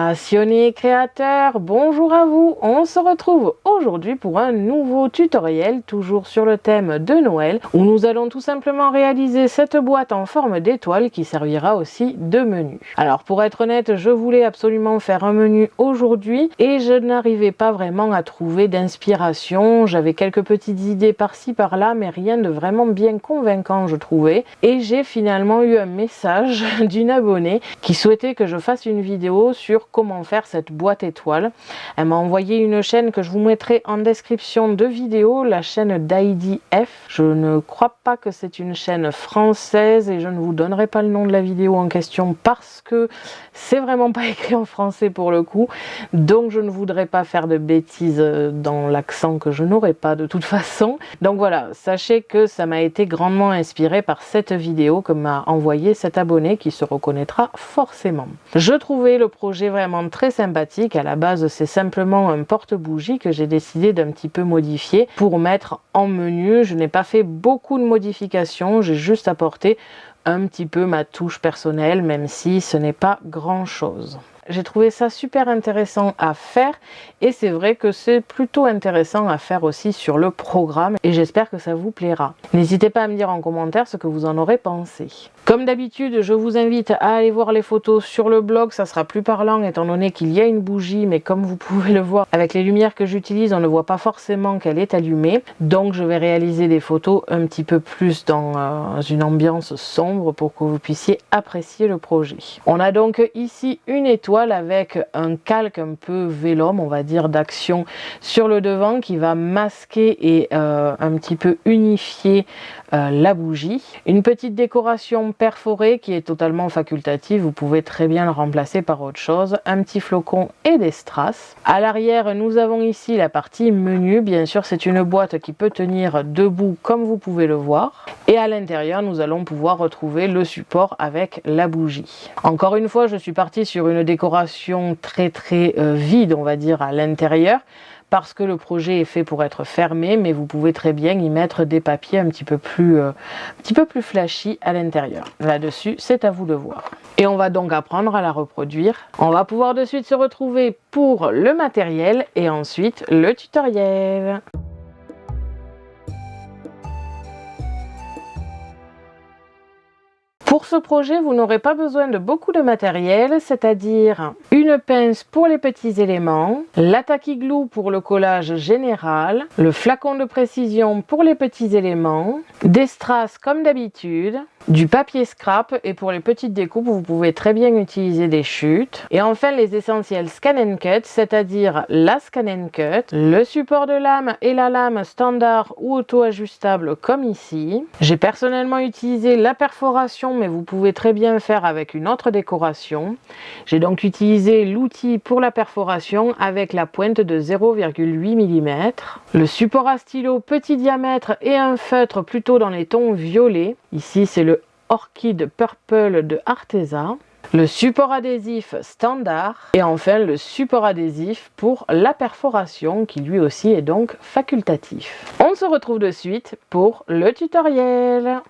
Passionnés créateurs, bonjour à vous. On se retrouve aujourd'hui pour un nouveau tutoriel, toujours sur le thème de Noël, où nous allons tout simplement réaliser cette boîte en forme d'étoile qui servira aussi de menu. Alors pour être honnête, je voulais absolument faire un menu aujourd'hui et je n'arrivais pas vraiment à trouver d'inspiration. J'avais quelques petites idées par-ci par-là, mais rien de vraiment bien convaincant je trouvais. Et j'ai finalement eu un message d'une abonnée qui souhaitait que je fasse une vidéo sur comment faire cette boîte étoile. Elle m'a envoyé une chaîne que je vous mettrai en description de vidéo, la chaîne d'IDF. Je ne crois pas que c'est une chaîne française et je ne vous donnerai pas le nom de la vidéo en question parce que c'est vraiment pas écrit en français pour le coup, donc je ne voudrais pas faire de bêtises dans l'accent que je n'aurai pas de toute façon. Donc voilà, sachez que ça m'a été grandement inspiré par cette vidéo que m'a envoyé cet abonné qui se reconnaîtra forcément. Je trouvais le projet vraiment très sympathique. À la base, c'est simplement un porte-bougie que j'ai décidé d'un petit peu modifier pour mettre en menu. Je n'ai pas fait beaucoup de modifications, j'ai juste apporté un petit peu ma touche personnelle, même si ce n'est pas grand-chose. J'ai trouvé ça super intéressant à faire et c'est vrai que c'est plutôt intéressant à faire aussi sur le programme et j'espère que ça vous plaira. N'hésitez pas à me dire en commentaire ce que vous en aurez pensé. Comme d'habitude, je vous invite à aller voir les photos sur le blog, ça sera plus parlant étant donné qu'il y a une bougie, mais comme vous pouvez le voir, avec les lumières que j'utilise, on ne voit pas forcément qu'elle est allumée. Donc je vais réaliser des photos un petit peu plus dans une ambiance sombre pour que vous puissiez apprécier le projet. On a donc ici une étoile avec un calque un peu vélum, on va dire, d'action sur le devant qui va masquer et un petit peu unifier la bougie. Une petite décoration perforée qui est totalement facultative, vous pouvez très bien le remplacer par autre chose, un petit flocon et des strass. À l'arrière, nous avons ici la partie menu, bien sûr c'est une boîte qui peut tenir debout comme vous pouvez le voir. Et à l'intérieur, nous allons pouvoir retrouver le support avec la bougie. Encore une fois, je suis partie sur une décoration très vide, on va dire, à l'intérieur, parce que le projet est fait pour être fermé, mais vous pouvez très bien y mettre des papiers un petit peu plus flashy à l'intérieur. Là-dessus, c'est à vous de voir. Et on va donc apprendre à la reproduire. On va pouvoir de suite se retrouver pour le matériel et ensuite le tutoriel. Pour ce projet, vous n'aurez pas besoin de beaucoup de matériel, c'est-à-dire une pince pour les petits éléments, la tacky glue pour le collage général, le flacon de précision pour les petits éléments, des strass comme d'habitude, du papier scrap et pour les petites découpes, vous pouvez très bien utiliser des chutes. Et enfin, les essentiels Scan & Cut, c'est-à-dire la Scan & Cut, le support de lame et la lame standard ou auto-ajustable comme ici. J'ai personnellement utilisé la perforation, mais vous pouvez très bien faire avec une autre décoration. J'ai donc utilisé l'outil pour la perforation avec la pointe de 0,8 mm. Le support à stylo petit diamètre et un feutre plutôt dans les tons violets. Ici, c'est le Orchid Purple de Arteza. Le support adhésif standard et enfin le support adhésif pour la perforation qui lui aussi est donc facultatif. On se retrouve de suite pour le tutoriel.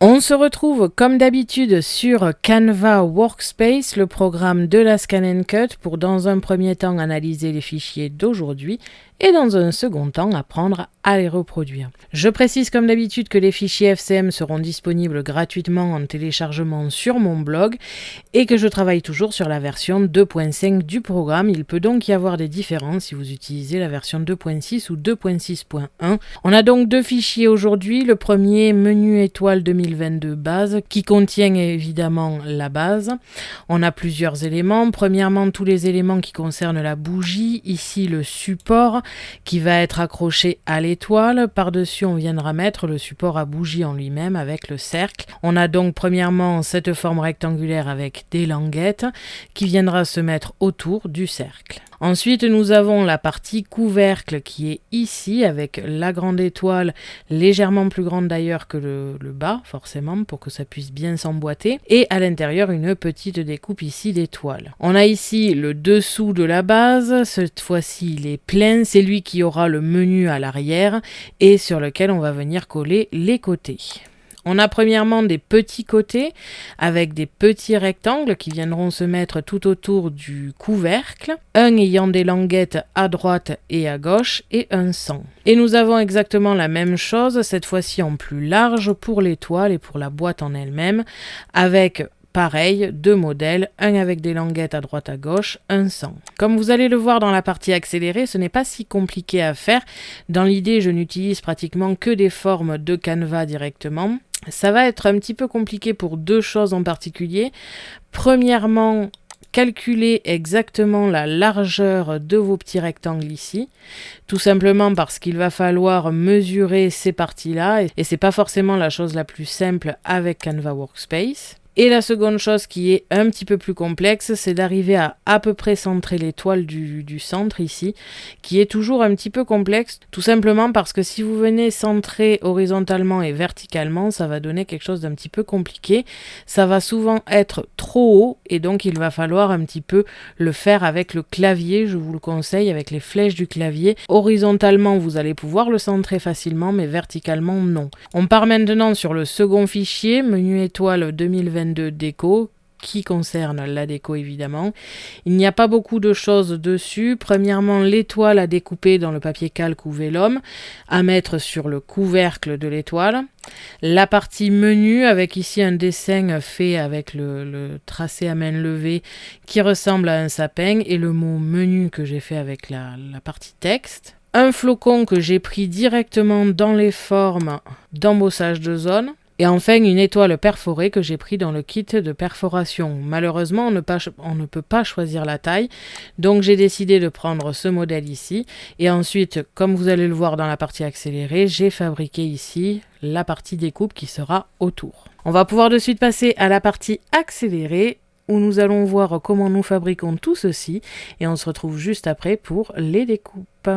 On se retrouve comme d'habitude sur Canva Workspace, le programme de la Scan & Cut pour dans un premier temps analyser les fichiers d'aujourd'hui et dans un second temps apprendre à les reproduire. Je précise comme d'habitude que les fichiers FCM seront disponibles gratuitement en téléchargement sur mon blog et que je travaille toujours sur la version 2.5 du programme. Il peut donc y avoir des différences si vous utilisez la version 2.6 ou 2.6.1. On a donc deux fichiers aujourd'hui. Le premier, menu étoile 2022 base, qui contient évidemment la base. On a plusieurs éléments. Premièrement, tous les éléments qui concernent la bougie. Ici, le support qui va être accroché à l'étoile. Par-dessus, on viendra mettre le support à bougie en lui-même avec le cercle. On a donc premièrement cette forme rectangulaire avec des languettes qui viendra se mettre autour du cercle. Ensuite, nous avons la partie couvercle qui est ici avec la grande étoile, légèrement plus grande d'ailleurs que le bas, forcément, pour que ça puisse bien s'emboîter. Et à l'intérieur, une petite découpe ici d'étoiles. On a ici le dessous de la base. Cette fois-ci, il est plein. C'est lui qui aura le menu à l'arrière et sur lequel on va venir coller les côtés. On a premièrement des petits côtés avec des petits rectangles qui viendront se mettre tout autour du couvercle, un ayant des languettes à droite et à gauche et un sans. Et nous avons exactement la même chose, cette fois-ci en plus large pour l'étoile et pour la boîte en elle-même, avec pareil, 2 modèles, un avec des languettes à droite à gauche, un sans. Comme vous allez le voir dans la partie accélérée, ce n'est pas si compliqué à faire. Dans l'idée, je n'utilise pratiquement que des formes de Canva directement. Ça va être un petit peu compliqué pour 2 choses en particulier. Premièrement, calculer exactement la largeur de vos petits rectangles ici, tout simplement parce qu'il va falloir mesurer ces parties-là et c'est pas forcément la chose la plus simple avec Canva Workspace. Et la seconde chose qui est un petit peu plus complexe, c'est d'arriver à peu près centrer l'étoile du centre ici, qui est toujours un petit peu complexe, tout simplement parce que si vous venez centrer horizontalement et verticalement, ça va donner quelque chose d'un petit peu compliqué. Ça va souvent être trop haut et donc il va falloir un petit peu le faire avec le clavier, je vous le conseille, avec les flèches du clavier. Horizontalement, vous allez pouvoir le centrer facilement, mais verticalement, non. On part maintenant sur le second fichier, menu étoile 2022 déco, qui concerne la déco évidemment. Il n'y a pas beaucoup de choses dessus. Premièrement, l'étoile à découper dans le papier calque ou vélum, à mettre sur le couvercle de l'étoile. La partie menu avec ici un dessin fait avec le tracé à main levée qui ressemble à un sapin et le mot menu que j'ai fait avec la partie texte. Un flocon que j'ai pris directement dans les formes d'embossage de zone. Et enfin, une étoile perforée que j'ai pris dans le kit de perforation. Malheureusement, on ne peut pas choisir la taille, donc j'ai décidé de prendre ce modèle ici. Et ensuite, comme vous allez le voir dans la partie accélérée, j'ai fabriqué ici la partie découpe qui sera autour. On va pouvoir de suite passer à la partie accélérée, où nous allons voir comment nous fabriquons tout ceci. Et on se retrouve juste après pour les découpes.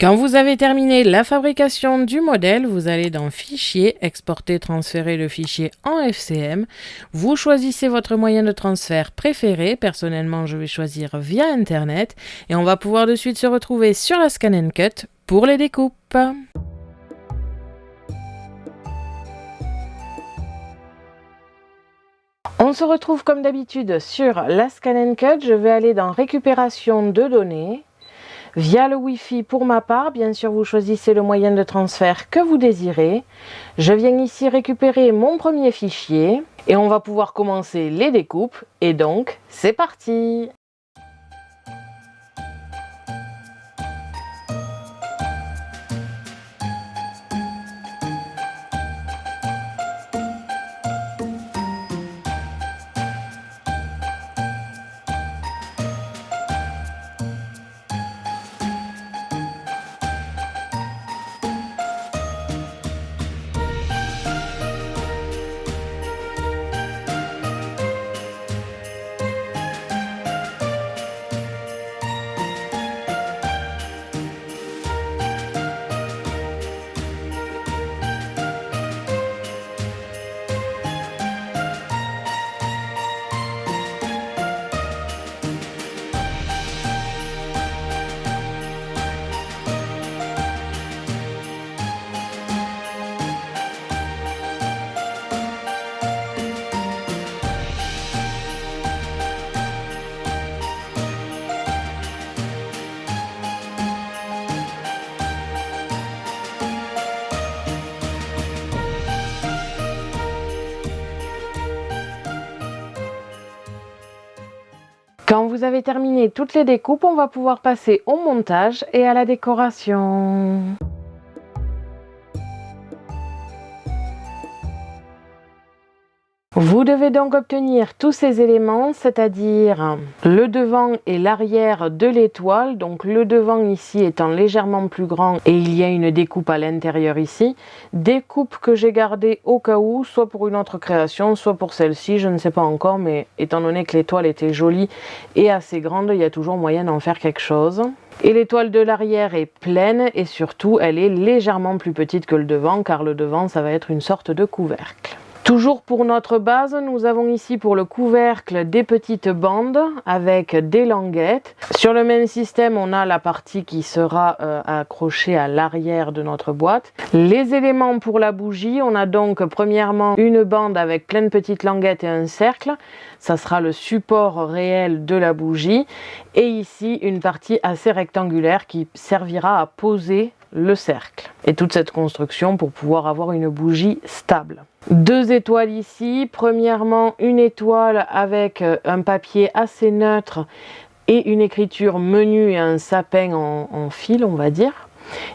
Quand vous avez terminé la fabrication du modèle, vous allez dans Fichier, Exporter, transférer le fichier en FCM. Vous choisissez votre moyen de transfert préféré. Personnellement, je vais choisir via Internet. Et on va pouvoir de suite se retrouver sur la Scan & Cut pour les découpes. On se retrouve comme d'habitude sur la Scan & Cut. Je vais aller dans Récupération de données. Via le Wi-Fi pour ma part, bien sûr vous choisissez le moyen de transfert que vous désirez. Je viens ici récupérer mon premier fichier et on va pouvoir commencer les découpes et donc c'est parti! Quand vous avez terminé toutes les découpes, on va pouvoir passer au montage et à la décoration. Vous devez donc obtenir tous ces éléments, c'est-à-dire le devant et l'arrière de l'étoile. Donc le devant ici étant légèrement plus grand et il y a une découpe à l'intérieur ici. Découpe que j'ai gardée au cas où, soit pour une autre création, soit pour celle-ci, je ne sais pas encore, mais étant donné que l'étoile était jolie et assez grande, il y a toujours moyen d'en faire quelque chose. Et l'étoile de l'arrière est pleine et surtout elle est légèrement plus petite que le devant car le devant ça va être une sorte de couvercle. Toujours pour notre base, nous avons ici pour le couvercle des petites bandes avec des languettes. Sur le même système, on a la partie qui sera accrochée à l'arrière de notre boîte. Les éléments pour la bougie, on a donc premièrement une bande avec plein de petites languettes et un cercle. Ça sera le support réel de la bougie. Et ici, une partie assez rectangulaire qui servira à poser le cercle. Et toute cette construction pour pouvoir avoir une bougie stable. Deux étoiles ici. Premièrement, une étoile avec un papier assez neutre et une écriture menu et un sapin en fil, on va dire,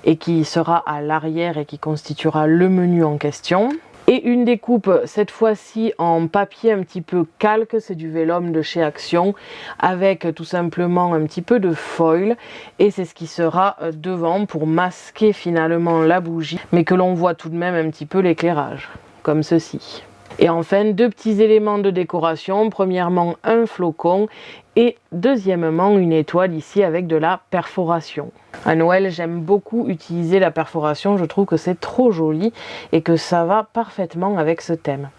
et qui sera à l'arrière et qui constituera le menu en question. Et une découpe, cette fois-ci en papier un petit peu calque, c'est du vélum de chez Action, avec tout simplement un petit peu de foil. Et c'est ce qui sera devant pour masquer finalement la bougie, mais que l'on voit tout de même un petit peu l'éclairage, comme ceci. Et enfin, deux petits éléments de décoration. Premièrement, un flocon et deuxièmement, une étoile ici avec de la perforation. À Noël, j'aime beaucoup utiliser la perforation. Je trouve que c'est trop joli et que ça va parfaitement avec ce thème.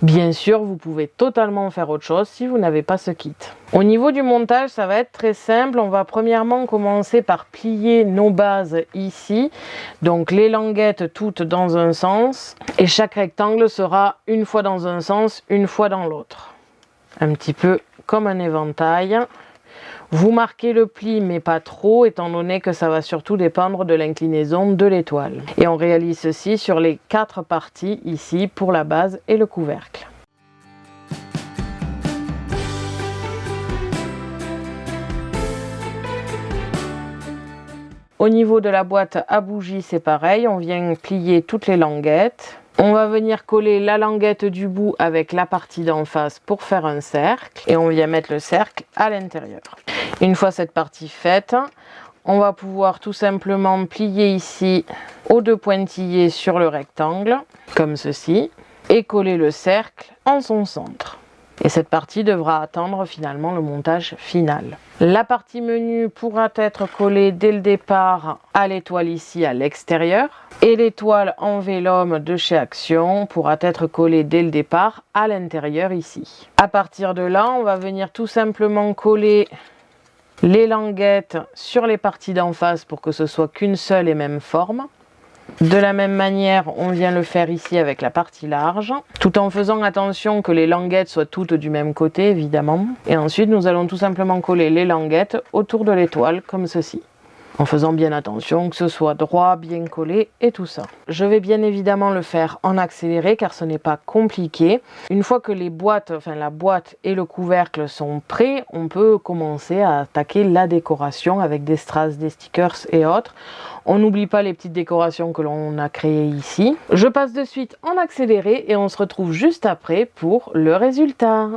Bien sûr, vous pouvez totalement faire autre chose si vous n'avez pas ce kit. Au niveau du montage, ça va être très simple. On va premièrement commencer par plier nos bases ici. Donc les languettes toutes dans un sens. Et chaque rectangle sera une fois dans un sens, une fois dans l'autre. Un petit peu comme un éventail. Vous marquez le pli mais pas trop étant donné que ça va surtout dépendre de l'inclinaison de l'étoile. Et on réalise ceci sur les 4 parties ici pour la base et le couvercle. Au niveau de la boîte à bougies, c'est pareil, on vient plier toutes les languettes. On va venir coller la languette du bout avec la partie d'en face pour faire un cercle. Et on vient mettre le cercle à l'intérieur. Une fois cette partie faite, on va pouvoir tout simplement plier ici aux 2 pointillés sur le rectangle, comme ceci, et coller le cercle en son centre. Et cette partie devra attendre finalement le montage final. La partie menu pourra être collée dès le départ à l'étoile ici à l'extérieur. Et l'étoile en vélum de chez Action pourra être collée dès le départ à l'intérieur ici. À partir de là, on va venir tout simplement coller les languettes sur les parties d'en face pour que ce soit qu'une seule et même forme. De la même manière, on vient le faire ici avec la partie large, tout en faisant attention que les languettes soient toutes du même côté, évidemment. Et ensuite, nous allons tout simplement coller les languettes autour de l'étoile, comme ceci. En faisant bien attention que ce soit droit, bien collé et tout ça. Je vais bien évidemment le faire en accéléré car ce n'est pas compliqué. Une fois que les boîtes, la boîte et le couvercle sont prêts, on peut commencer à attaquer la décoration avec des strass, des stickers et autres. On n'oublie pas les petites décorations que l'on a créées ici. Je passe de suite en accéléré et on se retrouve juste après pour le résultat.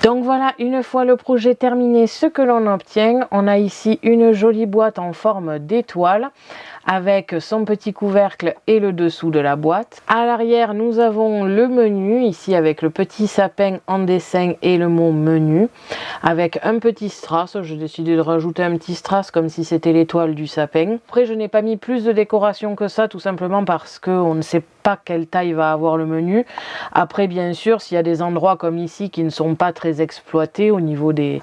Donc voilà, une fois le projet terminé, ce que l'on obtient, on a ici une jolie boîte en forme d'étoile avec son petit couvercle et le dessous de la boîte. À l'arrière, nous avons le menu, ici avec le petit sapin en dessin et le mot menu, avec un petit strass. J'ai décidé de rajouter un petit strass comme si c'était l'étoile du sapin. Après, je n'ai pas mis plus de décoration que ça, tout simplement parce qu'on ne sait pas quelle taille va avoir le menu. Après, bien sûr, s'il y a des endroits comme ici qui ne sont pas très exploités au niveau des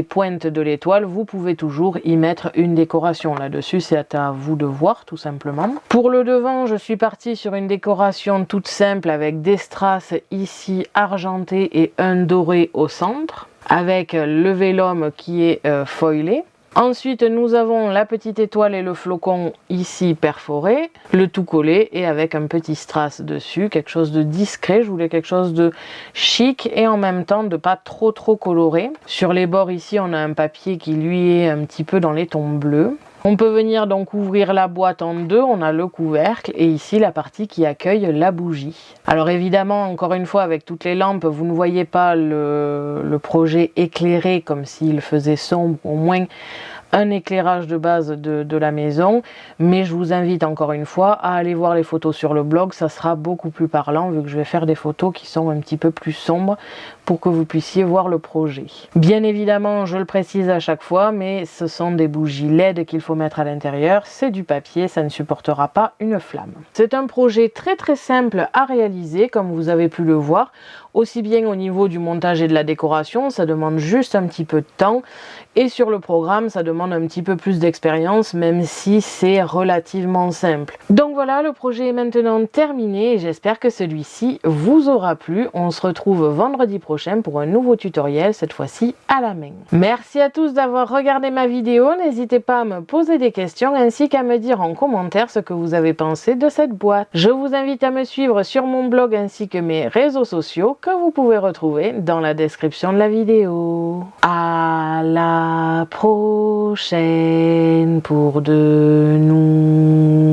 pointes de l'étoile, vous pouvez toujours y mettre une décoration. Là-dessus, c'est à vous de voir, tout simplement. Pour le devant, je suis partie sur une décoration toute simple avec des strass ici argentés et un doré au centre, avec le vélum qui est foilé. Ensuite, nous avons la petite étoile et le flocon ici perforé, le tout collé et avec un petit strass dessus, quelque chose de discret. Je voulais quelque chose de chic et en même temps de pas trop coloré. Sur les bords ici, on a un papier qui lui est un petit peu dans les tons bleus. On peut venir donc ouvrir la boîte en deux, on a le couvercle et ici la partie qui accueille la bougie. Alors évidemment, encore une fois, avec toutes les lampes, vous ne voyez pas le projet éclairé comme s'il faisait sombre, au moins un éclairage de base de la maison, mais je vous invite encore une fois à aller voir les photos sur le blog, ça sera beaucoup plus parlant vu que je vais faire des photos qui sont un petit peu plus sombres pour que vous puissiez voir le projet. Bien évidemment, je le précise à chaque fois, mais ce sont des bougies LED qu'il faut mettre à l'intérieur, c'est du papier, ça ne supportera pas une flamme. C'est un projet très simple à réaliser, comme vous avez pu le voir, aussi bien au niveau du montage et de la décoration, ça demande juste un petit peu de temps, et sur le programme, ça demande un petit peu plus d'expérience, même si c'est relativement simple. Donc voilà, le projet est maintenant terminé, et j'espère que celui-ci vous aura plu. On se retrouve vendredi prochain pour un nouveau tutoriel, cette fois-ci à la main. Merci à tous d'avoir regardé ma vidéo, n'hésitez pas à me poser des questions, ainsi qu'à me dire en commentaire ce que vous avez pensé de cette boîte. Je vous invite à me suivre sur mon blog ainsi que mes réseaux sociaux, que vous pouvez retrouver dans la description de la vidéo. À la prochaine pour de nouvelles